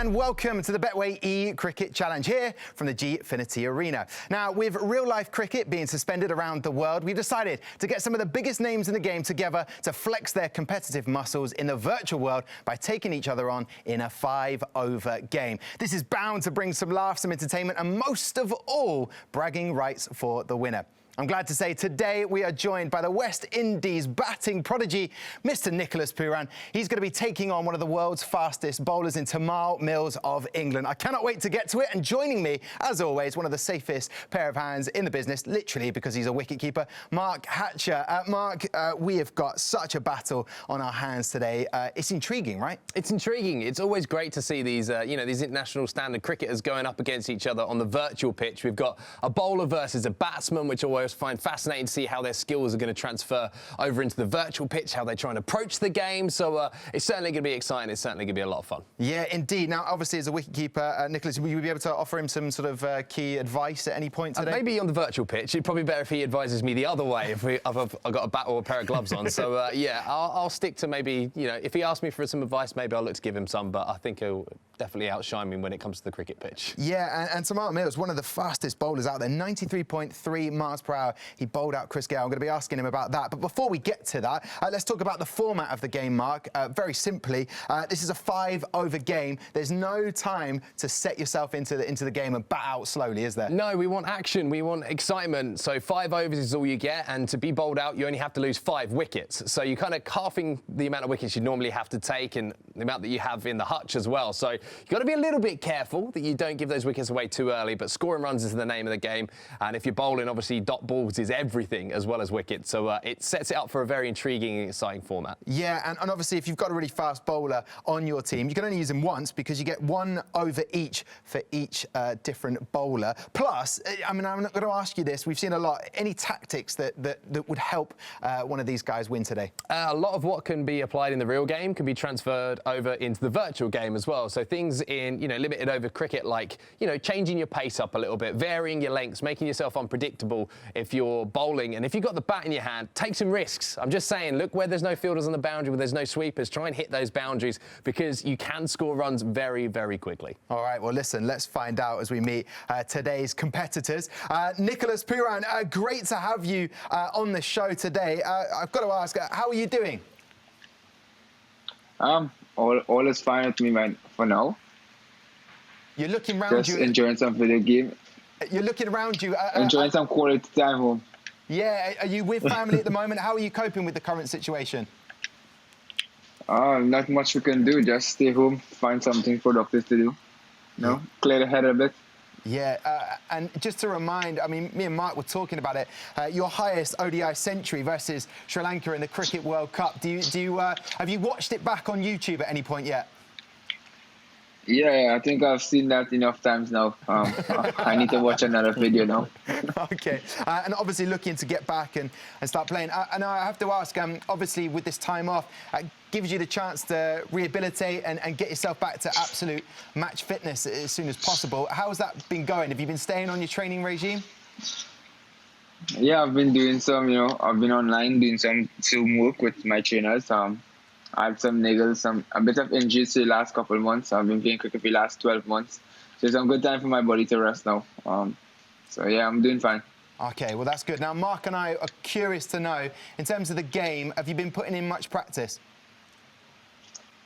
and welcome to the Betway eCricket Challenge here from the Gfinity Arena. Now, with real-life cricket being suspended around the world, we've decided to get some of the biggest names in the game together to flex their competitive muscles in the virtual world by taking each other on in a 5-over game. This is bound to bring some laughs, some entertainment, and most of all, bragging rights for the winner. I'm glad to say today we are joined by the West Indies batting prodigy, Mr. Nicholas Pooran. He's going to be taking on one of the world's fastest bowlers in Tymal Mills of England. I cannot wait to get to it, and joining me, as always, one of the safest pair of hands in the business, literally because he's a wicketkeeper, Mark Hatcher. Mark, we have got such a battle on our hands today. It's intriguing, right? It's intriguing. It's always great to see these, these international standard cricketers going up against each other on the virtual pitch. We've got a bowler versus a batsman, which always find fascinating to see how their skills are going to transfer over into the virtual pitch, how they try and approach the game. So it's certainly going to be exciting. It's certainly going to be a lot of fun. Yeah, indeed. Now, obviously, as a wicketkeeper, Nicholas, will you be able to offer him some sort of key advice at any point today? Maybe on the virtual pitch. It's probably better if he advises me the other way, if I've got a bat or a pair of gloves on. So, yeah, I'll stick to maybe, if he asks me for some advice, maybe I'll look to give him some, but I think he'll definitely outshine me when it comes to the cricket pitch. Yeah, and Tymal Mills, one of the fastest bowlers out there, 93.3 miles per hour. He bowled out Chris Gale. I'm going to be asking him about that. But before we get to that, let's talk about the format of the game, Mark. Very simply, this is a 5-over game. There's no time to set yourself into the game and bat out slowly, is there? No, we want action. We want excitement. So 5 overs is all you get, and to be bowled out, you only have to lose 5 wickets. So you're kind of halving the amount of wickets you normally have to take and the amount that you have in the hutch as well. So you've got to be a little bit careful that you don't give those wickets away too early, but scoring runs is the name of the game. And if you're bowling, obviously, dot balls is everything as well as wickets. So it sets it up for a very intriguing and exciting format. Yeah, and obviously, if you've got a really fast bowler on your team, you can only use him once because you get 1 over each for each different bowler. Plus, I mean, I'm not going to ask you this. We've seen a lot. Any tactics that would help one of these guys win today? A lot of what can be applied in the real game can be transferred over into the virtual game as well. So things in, limited over cricket like, changing your pace up a little bit, varying your lengths, making yourself unpredictable if you're bowling. And if you've got the bat in your hand, take some risks. I'm just saying, look where there's no fielders on the boundary, where there's no sweepers, try and hit those boundaries because you can score runs very, very quickly. All right, well, listen, let's find out as we meet today's competitors. Nicholas Pooran, great to have you on the show today. I've got to ask, how are you doing? All is fine with me, man, for now. You're looking around you. Just enjoying some video game. You're looking around you. Enjoying some quality time home. Yeah, are you with family at the moment? How are you coping with the current situation? Not much we can do. Just stay home, find something productive to do. Clear the head a bit. Yeah, and just to remind, I mean, me and Mark were talking about it. Your highest ODI century versus Sri Lanka in the Cricket World Cup. Have you watched it back on YouTube at any point yet? Yeah, I think I've seen that enough times now. I need to watch another video now. OK. And obviously looking to get back and start playing. And I have to ask, obviously with this time off, gives you the chance to rehabilitate and get yourself back to absolute match fitness as soon as possible. How's that been going? Have you been staying on your training regime? Yeah, I've been doing some, I've been online doing some Zoom work with my trainers. I have some niggles, a bit of injuries the last couple of months. I've been playing cricket for the last 12 months. So it's a good time for my body to rest now. So, yeah, I'm doing fine. OK, well, that's good. Now, Mark and I are curious to know, in terms of the game, have you been putting in much practice?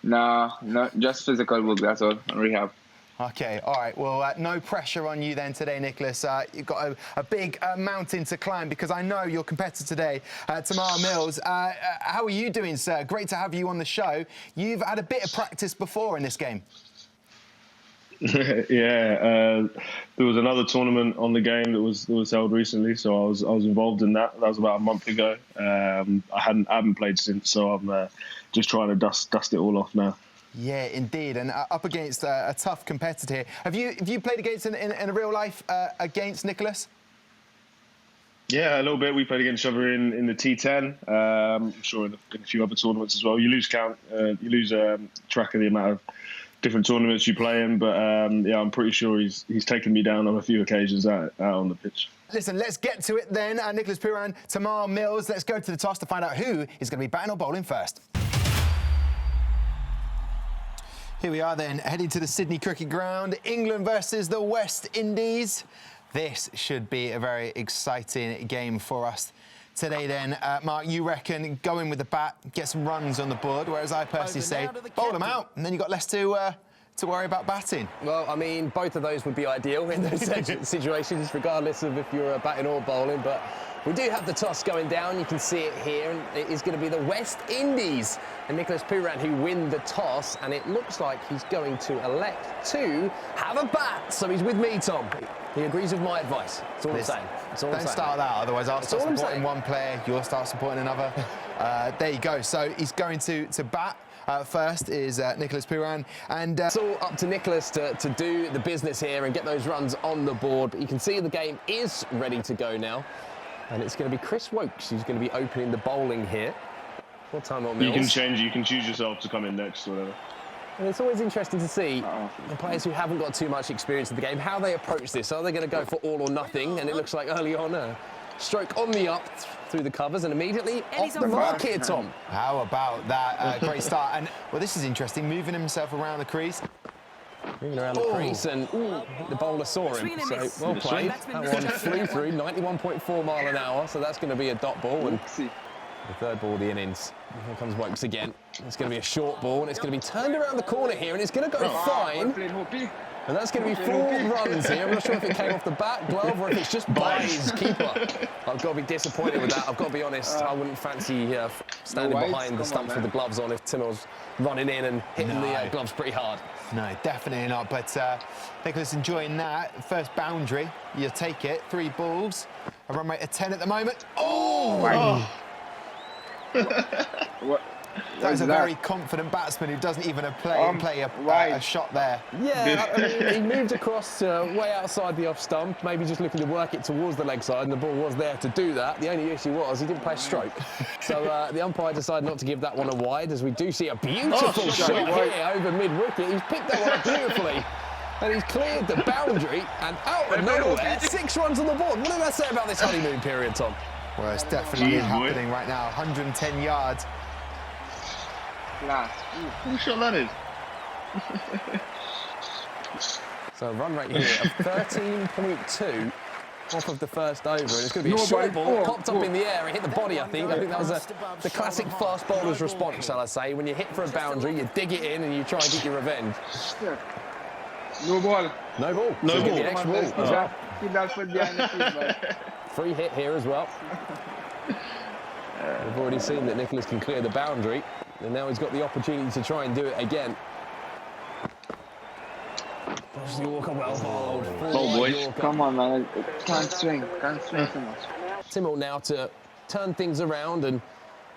Nah, not just physical work, that's all, rehab. OK, all right. Well, no pressure on you then today, Nicholas. You've got a big mountain to climb because I know your competitor today, Tymal Mills. How are you doing, sir? Great to have you on the show. You've had a bit of practice before in this game. Yeah, there was another tournament on the game that was held recently, so I was involved in that. That was about a month ago. I haven't played since, so I'm just trying to dust it all off now. Yeah, indeed, and up against a tough competitor here. Have you played against in real life against Nicholas? Yeah, a little bit. We played against each other in the T10. I'm sure in a few other tournaments as well. You lose count, you lose track of the amount of different tournaments you play in. But yeah, I'm pretty sure he's taken me down on a few occasions out on the pitch. Listen, let's get to it then. Nicholas Pooran, Tymal Mills. Let's go to the toss to find out who is going to be batting or bowling first. Here we are then, heading to the Sydney Cricket Ground. England versus the West Indies. This should be a very exciting game for us today then. Mark, you reckon go in with the bat, get some runs on the board, whereas I personally say bowl them out, and then you've got less to worry about batting. Well, I mean, both of those would be ideal in those situations, regardless of if you're batting or bowling. But we do have the toss going down. You can see it here, and it is going to be the West Indies and Nicholas Pooran who win the toss, and it looks like he's going to elect to have a bat. So he's with me, Tom. He agrees with my advice. That's all I'm saying. That's all I'm saying. Don't start that, otherwise I'll start supporting one player, you'll start supporting another. There you go. So he's going to bat. First is Nicholas Pooran, and it's all up to Nicholas to do the business here and get those runs on the board. But you can see the game is ready to go now, and it's going to be Chris Wokes who's going to be opening the bowling here. What Tymal Mills? You can choose yourself to come in next or whatever. And it's always interesting to see the players who haven't got too much experience in the game, how they approach this. Are they going to go for all or nothing? And it looks like early on a stroke on the up through the covers and immediately off the mark here, Tom. How about that? Great start. And, well, this is interesting, moving himself around the crease. Moving around the crease, and the bowler saw him. So, well played. That one flew through, 91.4 mile an hour, so that's going to be a dot ball. And the third ball of the innings. Here comes Wokes again. It's going to be a short ball, and it's going to be turned around the corner here, and it's going to go fine. And that's going to be 4 runs here. I'm not sure if it came off the bat, glove, or if it's just by his keeper. I've got to be disappointed with that. I've got to be honest. I wouldn't fancy standing behind the stumps with the gloves on if Tymal's running in and hitting the gloves pretty hard. No, definitely not. But Nicholas enjoying that. First boundary, you take it. 3 balls. A run rate of 10 at the moment. Oh! What? That was a very confident batsman who doesn't even play a shot there. Yeah, I mean, he moved across way outside the off stump, maybe just looking to work it towards the leg side, and the ball was there to do that. The only issue was he didn't play a stroke. So the umpire decided not to give that one a wide, as we do see a beautiful shot here over mid-wicket. He's picked that one up beautifully. And he's cleared the boundary, and out of nowhere, 6 runs on the board. What did I say about this honeymoon period, Tom? Well, it's definitely happening right now. 110 yards. Class. What a shot that is. So a run rate here of 13.2 off of the first over, and it's going to be a short ball, popped up in the air, it hit the body, I think. I think that was the classic fast bowler's response, shall I say. When you hit for a boundary, you dig it in and you try and get your revenge. No ball. No ball. No ball. Extra ball as well. Free hit here as well. We've already seen that Nicholas can clear the boundary, and now he's got the opportunity to try and do it again. Yorker well bowled. Bowl, boys. Yorker. Come on, man. Can't swing so much. Tymal now to turn things around and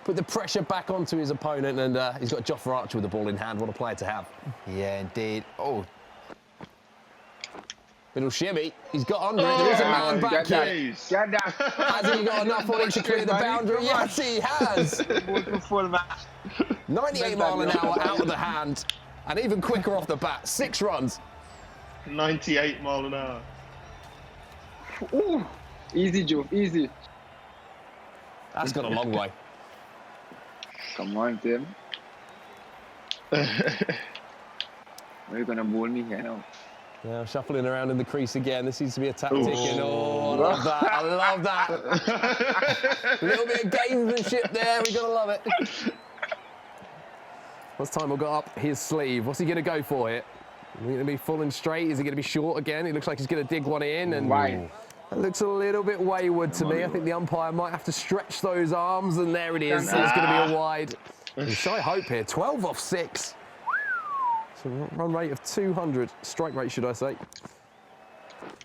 put the pressure back onto his opponent, and he's got Jofra Archer with the ball in hand. What a player to have. Yeah, indeed. Oh. Little shimmy. He's got under it. There is a man back here. Get that. Has he got enough on it to clear the boundary? Yes, he has. 98 mile an hour out of the hand, and even quicker off the bat. 6 runs. 98 mile an hour. Ooh. Easy, Joe. Easy. That's gone a long way. Come on, Tim. Are you going to bowl me here now? Now shuffling around in the crease again. This seems to be a tactic. And, oh, I love that. I love that. A little bit of gamesmanship there. We've got to love it. What's Tymal got up his sleeve? What's he going to go for here? Is he going to be full and straight? Is he going to be short again? It looks like he's going to dig one in. And Wide. That looks a little bit wayward to me. I think the umpire might have to stretch those arms. And there it is. It's going to be a wide. Shy hope here. 12 off 6. So run rate of 200, strike rate, should I say.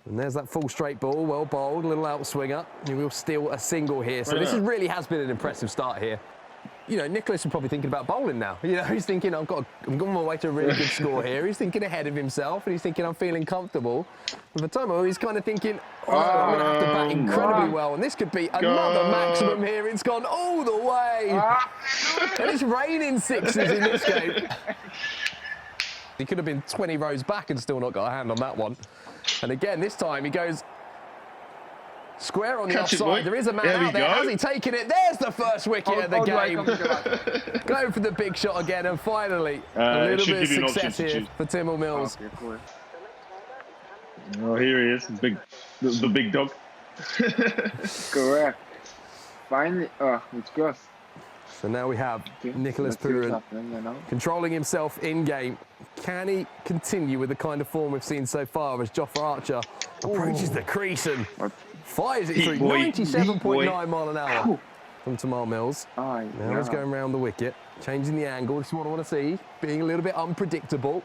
And there's that full straight ball, well bowled, a little outswinger. He will steal a single here. So this really has been an impressive start here. You know, Nicholas is probably thinking about bowling now. You know, he's thinking, I'm on my way to a really good score here. He's thinking ahead of himself, and he's thinking, I'm feeling comfortable. But for Tymal, he's kind of thinking, I'm going to have to bat incredibly well, and this could be another maximum here. It's gone all the way. And it's raining 6s in this game. He could have been 20 rows back and still not got a hand on that one. And again, this time he goes Square on the Catch it, offside. boy. There is a man There we out there. go. Has he taken it? There's the first wicket of the game. Going for the big shot again, and finally a little bit of success here for Tymal Mills. Okay, cool. Oh, here he is, the big dog. Correct. Finally, it's cross. So now we have Nicholas Let's see what's Pooran happening, you know. controlling himself in game. Can he continue with the kind of form we've seen so far as Jofra Archer approaches the crease and fires it through 97.9 mile an hour from Tymal Mills. Now he's going round the wicket, changing the angle. This is what I want to see, being a little bit unpredictable.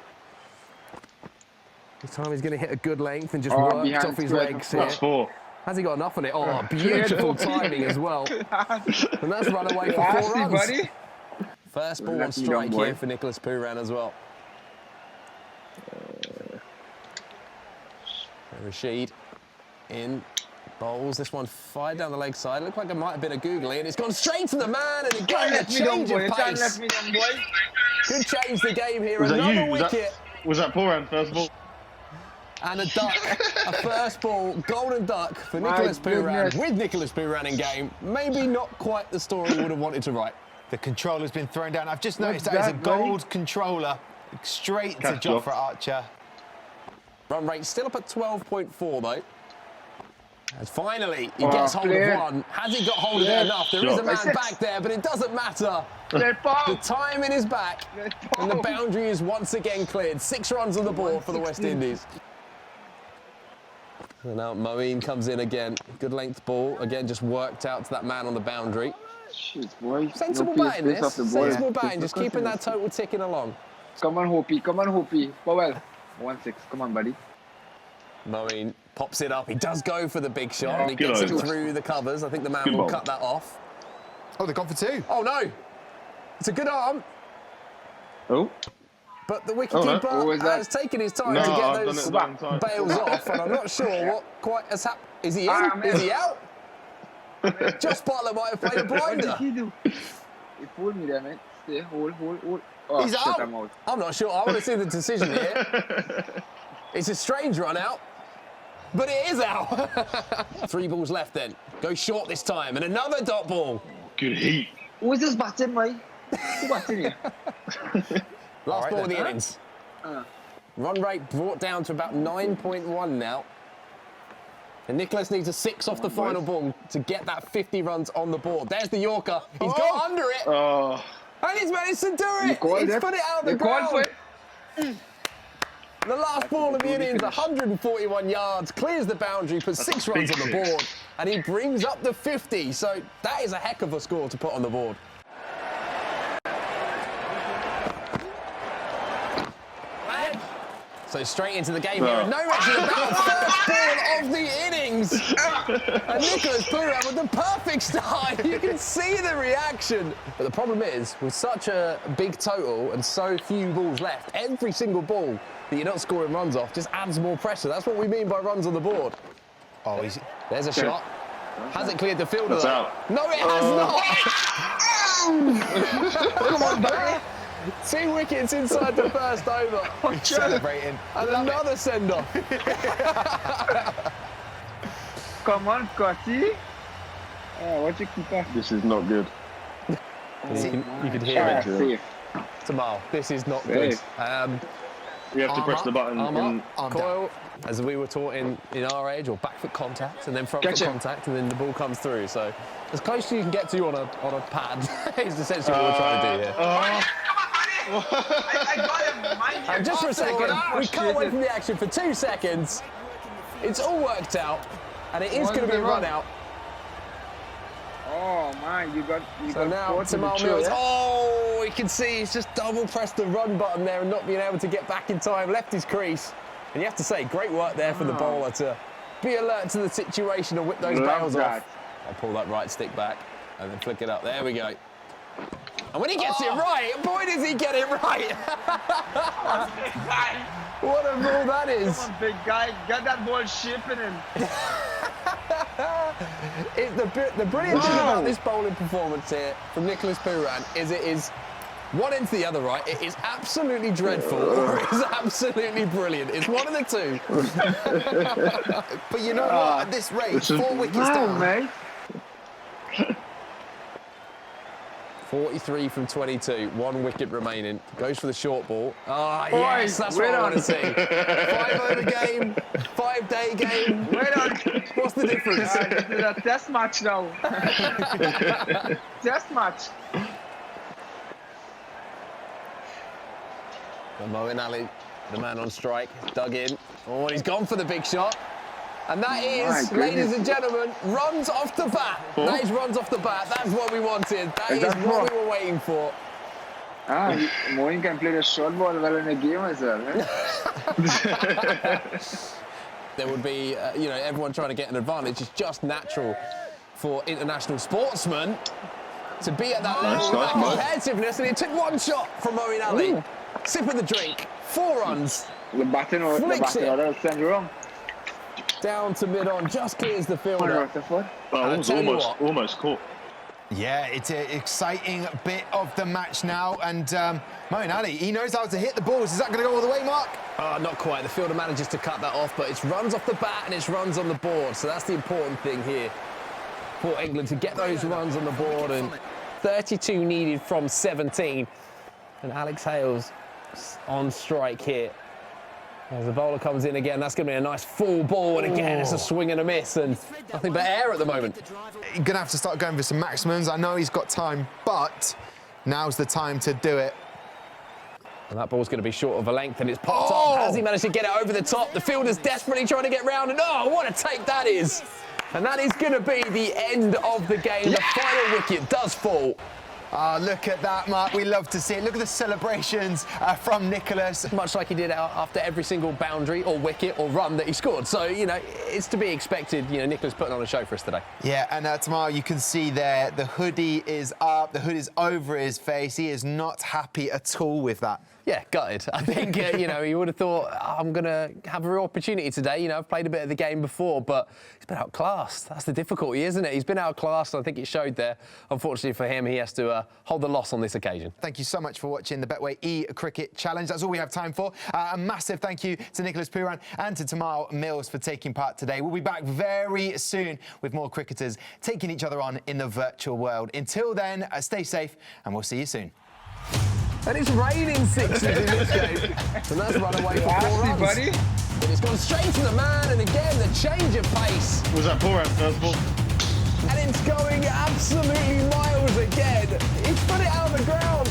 This time he's going to hit a good length and just work off his legs here. That's 4. Has he got enough on it? Oh, beautiful timing as well. And that's run away for 4 runs. Buddy. First ball on strike here for Nicholas Pooran as well. Rashid in, bowls. This one fired down the leg side. Looked like it might have been a googly, and it's gone straight to the man, and it got a change of pace. Could change the game here. Was that Another you? wicket. Was that Pooran, first of all? And a duck, a first ball, golden duck for Nicholas Pooran, with Nicholas Pooran in game. Maybe not quite the story we would have wanted to write. The controller's been thrown down. I've just noticed that is a gold controller straight to Jofra Archer. Run rate still up at 12.4 though. And finally, he gets hold of one. Has he got hold of it enough? There is a man back there, but it doesn't matter. The timing is back, and the boundary is once again cleared. 6 runs on the board for the West Indies. And now Moeen comes in again. Good length ball. Again, just worked out to that man on the boundary. Sensible batting this. Sensible batting, just keeping that total ticking along. Come on, Hopi. Come on, Hopi. Powell. 1-6. Come on, buddy. Moeen pops it up. He does go for the big shot, and he gets it through the covers. I think the man will cut that off. Oh, they've gone for 2. Oh, no. It's a good arm. Oh. But the wicketkeeper has taken his time to get those bails off, and I'm not sure what quite has happened. Is he in? Is he out? Josh Butler might have played a blinder. What did he do? He pulled me there, man. Stay, hold. Oh, he's out. I'm not sure. I want to see the decision here. It's a strange run out, but it is out. 3 balls left then. Go short this time, and another dot ball. Good heat. Who is this batting, mate? Who batting here? Last ball of the innings. Run rate brought down to about 9.1 now. And Nicholas needs a 6 off the final ball to get that 50 runs on the board. There's the Yorker. He's got under it. Oh. And he's managed to do it. He's put it out the ground. The last ball of the innings, 141 yards, clears the boundary, puts 6 runs on the board, and he brings up the 50. So that is a heck of a score to put on the board. So straight into the game here. No mention about first ball of the innings. And Nicholas Pooran with the perfect start. You can see the reaction. But the problem is, with such a big total and so few balls left, every single ball that you're not scoring runs off just adds more pressure. That's what we mean by runs on the board. Oh, there's a shot. Has it cleared the fielder? That's out. No, it has not. Come on, back. 2 wickets inside the first over. Celebrating. And another send-off. Come on, Scotty. What you keep up? This is not good. You could hear it. Tymal, this is not good. We have to press the button. Arm coil, as we were taught in our age, or back foot contact, and then front foot contact, and then the ball comes through. So as close as you can get to on a pad is essentially what we're trying to do here. I got him. And just for a second, we cut away from the action for 2 seconds. It's all worked out, and it is going to be a run out. Oh man, you got now Tymal Mills. Oh, you can see he's just double pressed the run button there and not being able to get back in time. Left his crease, and you have to say, great work there from the bowler to be alert to the situation and whip those bails off. I'll pull that right stick back and then flick it up. There we go. And when he gets it right, boy, does he get it right! What a ball that is! Come on, big guy, get that ball shipping in. The brilliant thing about this bowling performance here from Nicholas Pooran is it is one end to the other, right? It is absolutely dreadful or it is absolutely brilliant. It's one of the two. But you know what? At this rate, 4 wickets down. Mate. 43 from 22, 1 wicket remaining. Goes for the short ball. Ah, yes, that's what I want to see. 5-over game, 5-day game. Wait on. What's the difference? This is a test match now. Test match. And Moeen Ali, the man on strike, dug in. Oh, and he's gone for the big shot. And that is, ladies and gentlemen, runs off the bat. Oh. That is runs off the bat. That's what we wanted. That is what we were waiting for. Moeen can play the short ball well in the game as well. Eh? There would be, you know, everyone trying to get an advantage. It's just natural for international sportsmen to be at that level, that competitiveness. And it took 1 shot from Moeen Ali. Ooh. Sip of the drink, 4 runs. The batting order sent wrong. Down to mid-on, just clears the fielder. Oh, it was almost caught. Yeah, it's an exciting bit of the match now, and Moeen Ali, he knows how to hit the balls. Is that going to go all the way, Mark? Oh, not quite. The fielder manages to cut that off, but it's runs off the bat and it's runs on the board. So that's the important thing here for England, to get those runs on the board. And 32 needed from 17. And Alex Hales on strike here. As the bowler comes in again, that's going to be a nice full ball, and again, it's a swing and a miss, and nothing but air at the moment. You're going to have to start going for some maximums. I know he's got time, but now's the time to do it. And that ball's going to be short of a length, and it's popped up. Has he managed to get it over the top? The fielder's desperately trying to get round, and oh, what a take that is. And that is going to be the end of the game. The final wicket does fall. Oh, look at that, Mark. We love to see it. Look at the celebrations from Nicholas. Much like he did after every single boundary or wicket or run that he scored. So, you know, it's to be expected. You know, Nicholas putting on a show for us today. Yeah, and Tymal, you can see there, the hoodie is up, the hood is over his face. He is not happy at all with that. Yeah, gutted. I think, you know, he would have thought, I'm going to have a real opportunity today. You know, I've played a bit of the game before, but he's been outclassed. That's the difficulty, isn't it? He's been outclassed, and I think it showed there. Unfortunately for him, he has to hold the loss on this occasion. Thank you so much for watching the Betway eCricket Challenge. That's all we have time for. A massive thank you to Nicholas Pooran and to Tymal Mills for taking part today. We'll be back very soon with more cricketers taking each other on in the virtual world. Until then, stay safe, and we'll see you soon. And it's raining sixes in this game. And that's run away for 4 runs. Buddy. But it's gone straight to the man, and again, the change of pace. Was that Pooran first ball? And it's going absolutely miles again. He's put it out of the ground.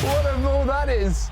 What a ball that is.